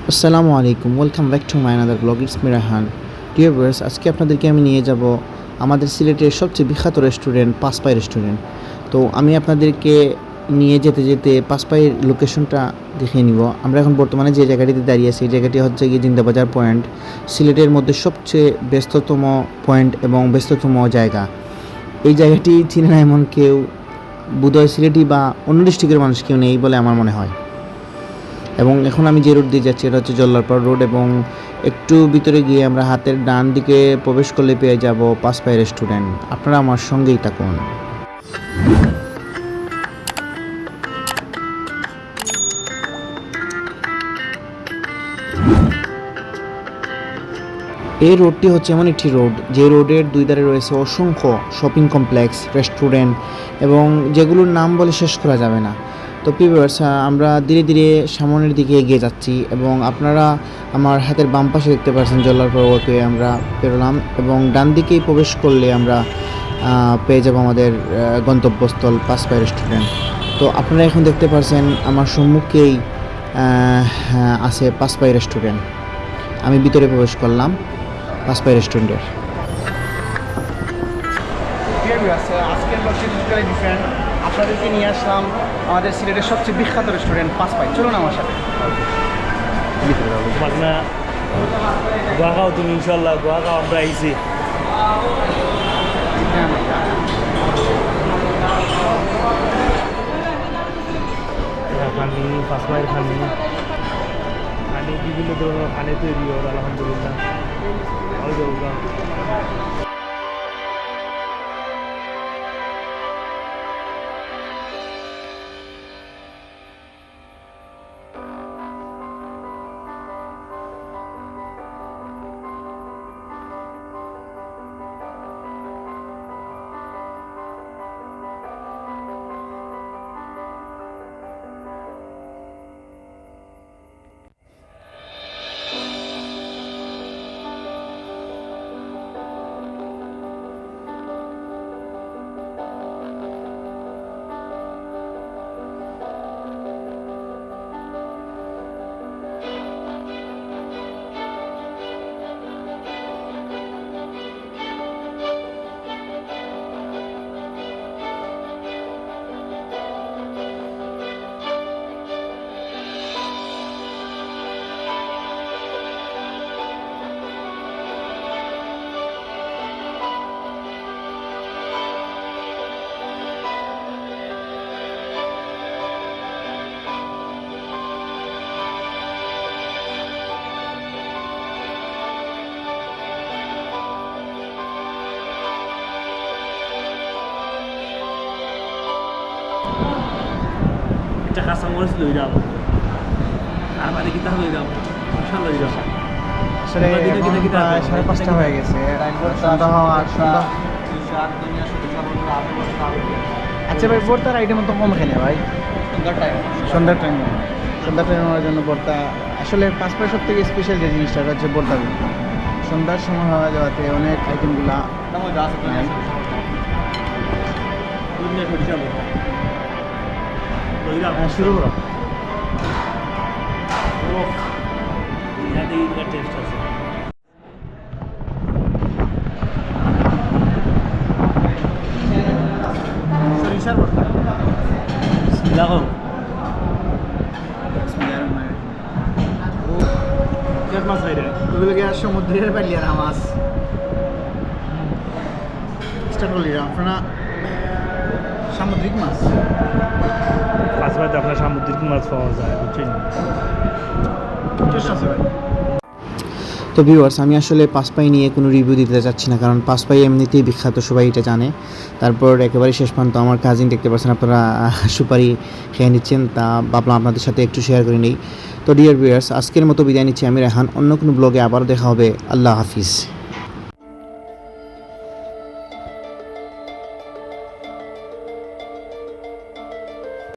আসসালামু আলাইকুম, welcome back to my another blog. It's me Rahan. Dear viewers, আজকে আপনাদেরকে আমি নিয়ে যাব আমাদের সিলেটের সবচেয়ে বিখ্যাত রেস্টুরেন্ট পাঁচপাই রেস্টুরেন্ট। তো আমি আপনাদেরকে নিয়ে যেতে যেতে পাঁচপাইয়ের লোকেশনটা দেখে নিব। আমরা এখন বর্তমানে যে জায়গাটিতে দাঁড়িয়ে আছি, এই জায়গাটি হচ্ছে গিয়ে জিন্দাবাজার পয়েন্ট, সিলেটের মধ্যে সবচেয়ে ব্যস্ততম পয়েন্ট এবং ব্যস্ততম জায়গা। এই জায়গাটি চিনে না এমন কেউ বোধহয় সিলেটি বা অন্য ডিস্ট্রিক্টের মানুষ কেউ নেই বলে আমার মনে হয়। এবং এখন আমি যে রোড দিয়ে যাচ্ছি এটা হচ্ছে জল্লারপাড় রোড, এবং একটু ভিতরে গিয়ে আমরা হাতের ডান দিকে প্রবেশ করলে পেয়ে যাব পাঁচপাই রেস্টুরেন্ট। আপনারা আমার সঙ্গেই থাকুন। এই রোডটি হচ্ছে এমন একটি রোড যে রোডের দুই ধারে রয়েছে অসংখ্য শপিং কমপ্লেক্স, রেস্টুরেন্ট, এবং যেগুলোর নাম বলে শেষ করা যাবে না। তো ভিউয়ার্স, আমরা ধীরে ধীরে সামনের দিকে এগিয়ে যাচ্ছি, এবং আপনারা আমার হাতের বাম পাশে দেখতে পাচ্ছেন জল্লারপাড় ওয়ার্কওয়ে আমরা পেরোলাম, এবং ডান দিকেই প্রবেশ করলে আমরা পেয়ে যাব আমাদের গন্তব্যস্থল পাঁচপাই রেস্টুরেন্ট। তো আপনারা এখন দেখতে পাচ্ছেন আমার সম্মুখেই আছে পাঁচপাই রেস্টুরেন্ট। আমি ভিতরে প্রবেশ করলাম পাঁচপাই রেস্টুরেন্টের। আজকের ব্লগটি ডিফারেন্ট, আপনাদেরকে নিয়ে আসলাম আমাদের সিলেটের সবচেয়ে বিখ্যাত রেস্টুরেন্ট পাঁচপাই। চলুন আমার সাথে। গোয়া খাও তুমি, ইনশাল্লাহ গোয়া খাও, আমরা আইছি। পানি পাঁচমাইয়ের পানি পানি বিভিন্ন ধরনের পানি তৈরি হয় আলহামদুলিল্লাহ। একটা কাঁচামরিচ লই যাও, আর বাড়ি কিতা লই যাও, মশলা লই যাও। আসলে প্রায় 5:30 হয়ে গেছে, সন্ধ্যা হওয়ার সন্ধ্যা। আচ্ছা ভাই, ভর্তার আইটেম তো কম খেলে ভাই, সন্ধ্যার টাইম হওয়ার জন্য ভর্তা। আসলে পাঁচপাই সব থেকে স্পেশাল যে জিনিসটা হচ্ছে ভর্তা। সন্ধ্যার সময় হওয়া যাওয়াতে অনেক আইটেমগুলা শুরু করো। টেস্ট আছে। সরিষার ভর্তা। দেখো মাছ বাইরে ওগুলোকে আর সমুদ্রের বালিয়ারা মাছ স্টার্ট করলি আপনারা সামুদ্রিক মাছ। পাঁচবাইতে আপনার সামুদ্রিক মাছ পাওয়া যায়, বুঝছেন? তো ভিউয়ার্স, আমি আসলে পাঁচপাই নিয়ে কোনো রিভিউ দিতে চাচ্ছি না, কারণ পাঁচপাই এমনিতেই বিখ্যাত, সবাই এটা জানে। তারপর একেবারে শেষ পর্যন্ত আমার কাজিন দেখতে পাচ্ছেন আপনারা সুপারি খেয়ে নিচ্ছেন, তা ভাবলাম আপনাদের সাথে একটু শেয়ার করে নিই। তো ডিয়ার ভিউয়ার্স, আজকের মতো বিদায় নিচ্ছি আমি রেহান। অন্য কোনো ব্লগে আবারও দেখা হবে। আল্লাহ হাফিজ।